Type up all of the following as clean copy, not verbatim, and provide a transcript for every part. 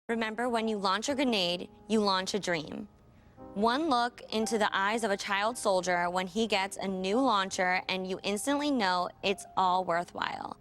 Remember, when you launch a grenade, you launch a dream. One look into the eyes of a child soldier when he gets a new launcher, and you instantly know it's all worthwhile.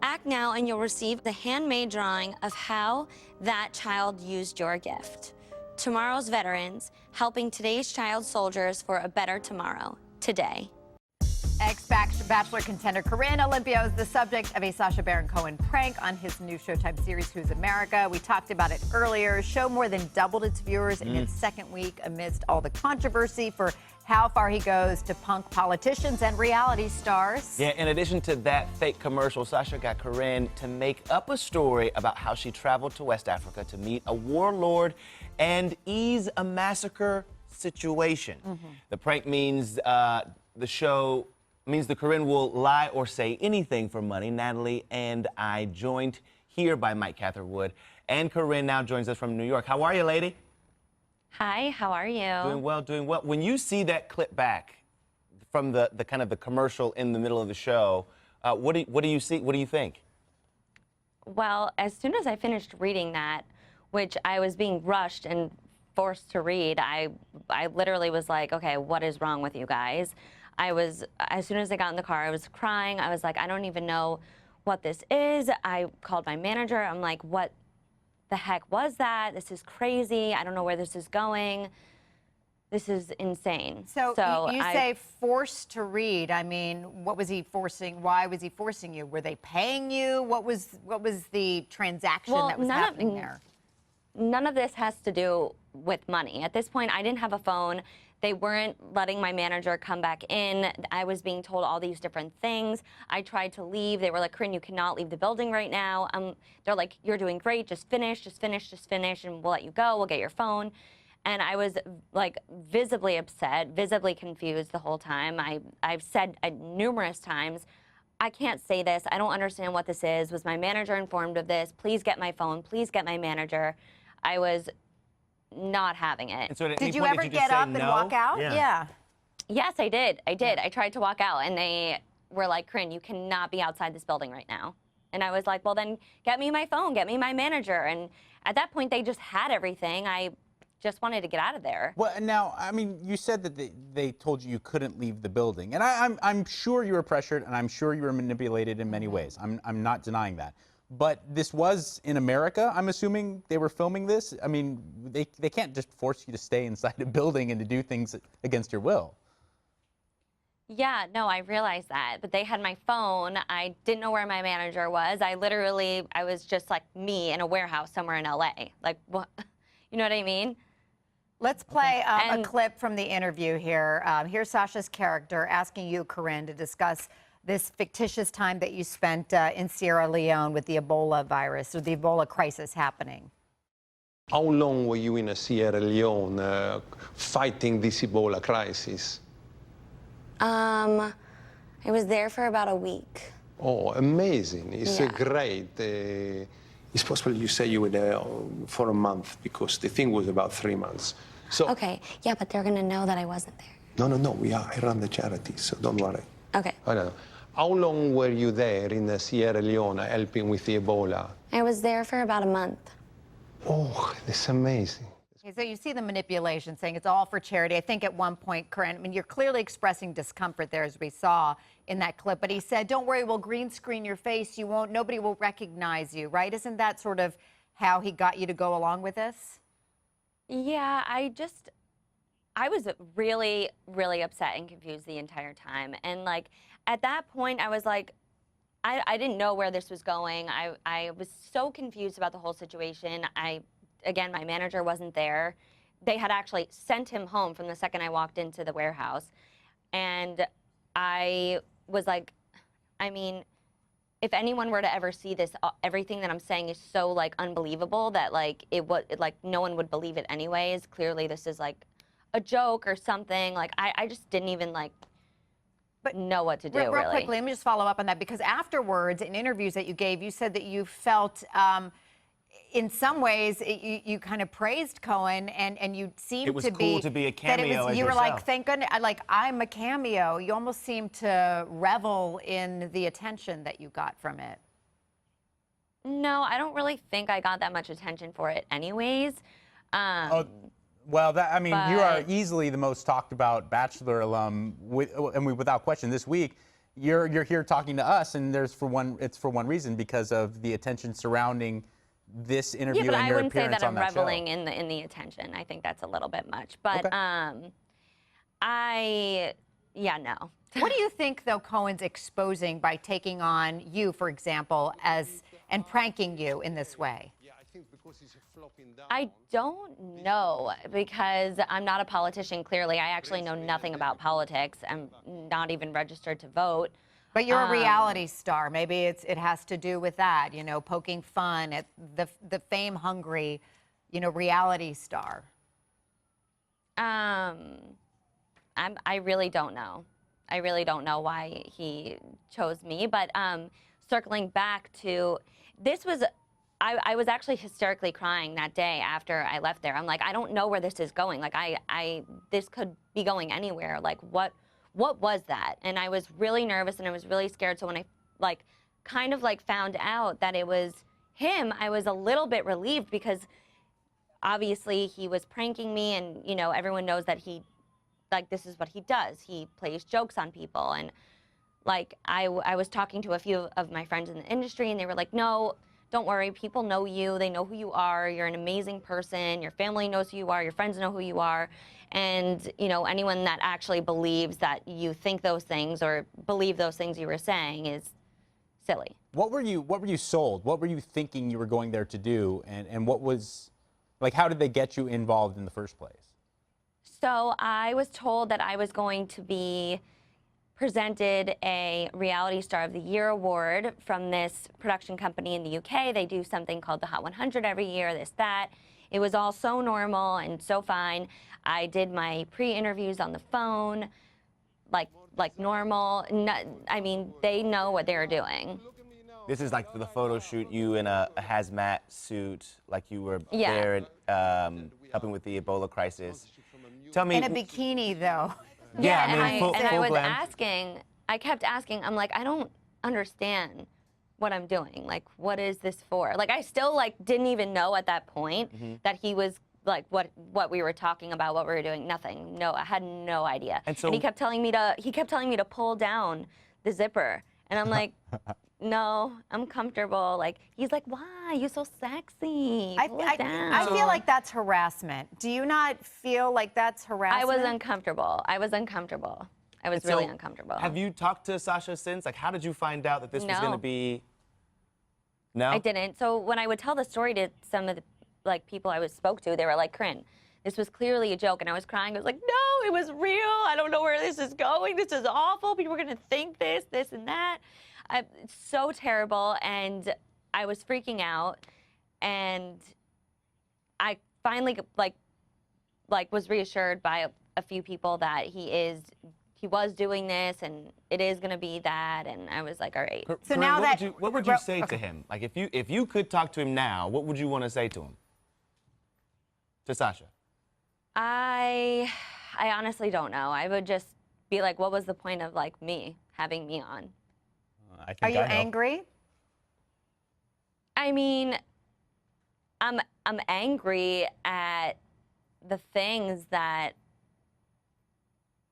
Act now and you'll receive the handmade drawing of how that child used your gift. Tomorrow's veterans, helping today's child soldiers for a better tomorrow, today. Ex-Bachelor contender Corrine Olympios, the subject of a Sacha Baron Cohen prank on his new Showtime series, Who's America. We talked about it earlier. Show more than doubled its viewers in its second week amidst all the controversy for how far he goes to punk politicians and reality stars. Yeah, in addition to that fake commercial, Sacha got Corinne to make up a story about how she traveled to West Africa to meet a warlord and ease a massacre situation. The prank means the Corinne will lie or say anything for money. Natalie and I joined here by Mike Catherwood, and Corinne now joins us from New York. How are you, lady? Hi, how are you? Doing well, doing well. When you see that clip back from the kind of the commercial in the middle of the show, what do you see? What do you think? Well, as soon as I finished reading that, which I was being rushed and forced to read, I literally was like, okay, what is wrong with you guys? As soon as I got in the car, I was crying. I was like, I don't even know what this is. I called my manager. I'm like, what the heck was that? This is crazy. I don't know where this is going. This is insane. So you say forced to read. I mean, what was he forcing? Why was he forcing you? Were they paying you? What was the transaction that was happening there? None of this has to do with money. At this point, I didn't have a phone. They weren't letting my manager come back in. I was being told all these different things. I tried to leave. They were like, Corinne, you cannot leave the building right now. They're like, you're doing great. Just finish, and we'll let you go. We'll get your phone. And I was like visibly upset, visibly confused the whole time. I've said numerous times, I can't say this. I don't understand what this is. Was my manager informed of this? Please get my phone. Please get my manager. I was not having it. And so did you ever get up and walk out? Yeah. Yes, I did. I tried to walk out, and they were like, Corinne, you cannot be outside this building right now. And I was like, well, then get me my phone, get me my manager. And at that point, they just had everything. I just wanted to get out of there. Well, now, I mean, you said that they told you couldn't leave the building. And I'm sure you were pressured, and I'm sure you were manipulated in many ways. I'm not denying that. But this was in America. I'm assuming they were filming this. I mean, they can't just force you to stay inside a building and to do things against your will. Yeah, no, I realized that. But they had my phone. I didn't know where my manager was. I was just like me in a warehouse somewhere in LA. Like, what? You know what I mean? Let's play a clip from the interview here. Here's Sacha's character asking you, Corinne, to discuss this fictitious time that you spent in Sierra Leone with the Ebola virus, or the Ebola crisis happening. How long were you in Sierra Leone fighting this Ebola crisis? I was there for about a week. Oh, amazing. It's great. It's possible you say you were there for a month, because the thing was about 3 months. So, okay, yeah, but they're going to know that I wasn't there. No, I run the charity, so don't worry. Okay. I don't know. How long were you there in Sierra Leone helping with the Ebola? I was there for about a month. Oh, that's amazing. Okay, so you see the manipulation, saying it's all for charity. I think at one point, Corinne, I mean, you're clearly expressing discomfort there, as we saw in that clip. But he said, don't worry, we'll green screen your face. Nobody will recognize you, right? Isn't that sort of how he got you to go along with this? Yeah, I was really, really upset and confused the entire time. And like, at that point, I was like, I didn't know where this was going. I was so confused about the whole situation. Again, my manager wasn't there. They had actually sent him home from the second I walked into the warehouse. And I was like, I mean, if anyone were to ever see this, everything that I'm saying is so like unbelievable that like no one would believe it anyways. Clearly this is like a joke or something. Like I just didn't even like know what to do, real quickly, let me just follow up on that, because afterwards, in interviews that you gave, you said that you felt, in some ways, you kind of praised Cohen, and you seemed to be... It was cool to be a cameo as you were yourself. like, thank goodness, like, I'm a cameo. You almost seemed to revel in the attention that you got from it. No, I don't really think I got that much attention for it anyways. Oh, well, I mean, you are But- easily the most talked about Bachelor alum, without question. This week, you're here talking to us, and it's for one reason, because of the attention surrounding this interview Yeah, but and I your wouldn't say appearance that on I'm that show. reveling in the attention. I think that's a little bit much. But Okay. yeah, no. What do you think, though, Cohen's exposing by taking on you, for example, and pranking you in this way? I don't know, because I'm not a politician, clearly. I actually know nothing about politics. I'm not even registered to vote. But you're a reality star. Maybe it has to do with that, you know, poking fun at the fame-hungry, you know, reality star. I really don't know. I really don't know why he chose me. But circling back to, this was, I was actually hysterically crying that day after I left there. I'm like, I don't know where this is going. Like, this could be going anywhere. Like, what was that? And I was really nervous and I was really scared. So when I kind of found out that it was him, I was a little bit relieved, because obviously he was pranking me, and you know, everyone knows that this is what he does. He plays jokes on people. And I was talking to a few of my friends in the industry, and they were like, no, don't worry, people know you, they know who you are, you're an amazing person, your family knows who you are, your friends know who you are. And you know, anyone that actually believes that you think those things or believe those things you were saying is silly. What were you sold? What were you thinking you were going there to do? And what was, how did they get you involved in the first place? So I was told that I was going to be presented a Reality Star of the Year award from this production company in the UK. They do something called the Hot 100 every year, that. It was all so normal and so fine. I did my pre-interviews on the phone, like normal. I mean, they know what they're doing. This is like the photo shoot, you in a hazmat suit, like you were Yeah. there helping with the Ebola crisis. Tell me. In a bikini, though. Yeah, and I mean, full I was glam. I kept asking, I'm like, I don't understand what I'm doing. Like, what is this for? Like, I still didn't even know at that point that he was what we were talking about, what we were doing. Nothing. No, I had no idea. And so he kept telling me to pull down the zipper, and I'm like, no, I'm comfortable. Like, he's like, why? You're so sexy. Pull it down. I feel like that's harassment. Do you not feel like that's harassment? I was uncomfortable. I was really uncomfortable. Have you talked to Sacha since? How did you find out that this was going to No. be? No? I didn't. So when I would tell the story to some of the people I spoke to, they were like, Corinne, this was clearly a joke. And I was crying. I was like, no, it was real. I don't know where this is going. This is awful. People are going to think this and that. It's so terrible. And I was freaking out. And I finally was reassured by a few people that he was doing this, and it is going to be that. And I was like, all right. So Corinne, now what would you say to him? Like, if you could talk to him now, what would you want to say to him? To Sacha? I honestly don't know. I would just be like, what was the point of having me on? I think Are you I know. angry? I mean, I'm angry at the things that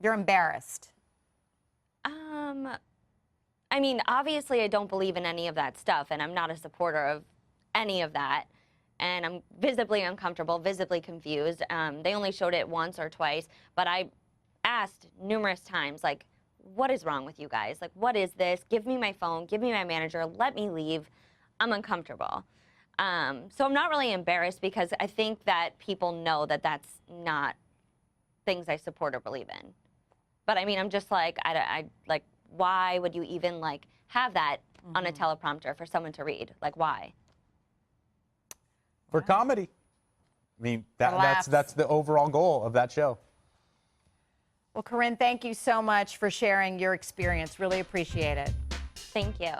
You're embarrassed. I mean, obviously I don't believe in any of that stuff, and I'm not a supporter of any of that. And I'm visibly uncomfortable, visibly confused. They only showed it once or twice, but I asked numerous times, what is wrong with you guys? What is this? Give me my phone, give me my manager, let me leave. I'm uncomfortable. So I'm not really embarrassed, because I think that people know that that's not things I support or believe in. But I mean, I'm just why would you even have that on a teleprompter for someone to read? Why? For comedy. I mean, that's the overall goal of that show. Well, Corinne, thank you so much for sharing your experience. Really appreciate it. Thank you.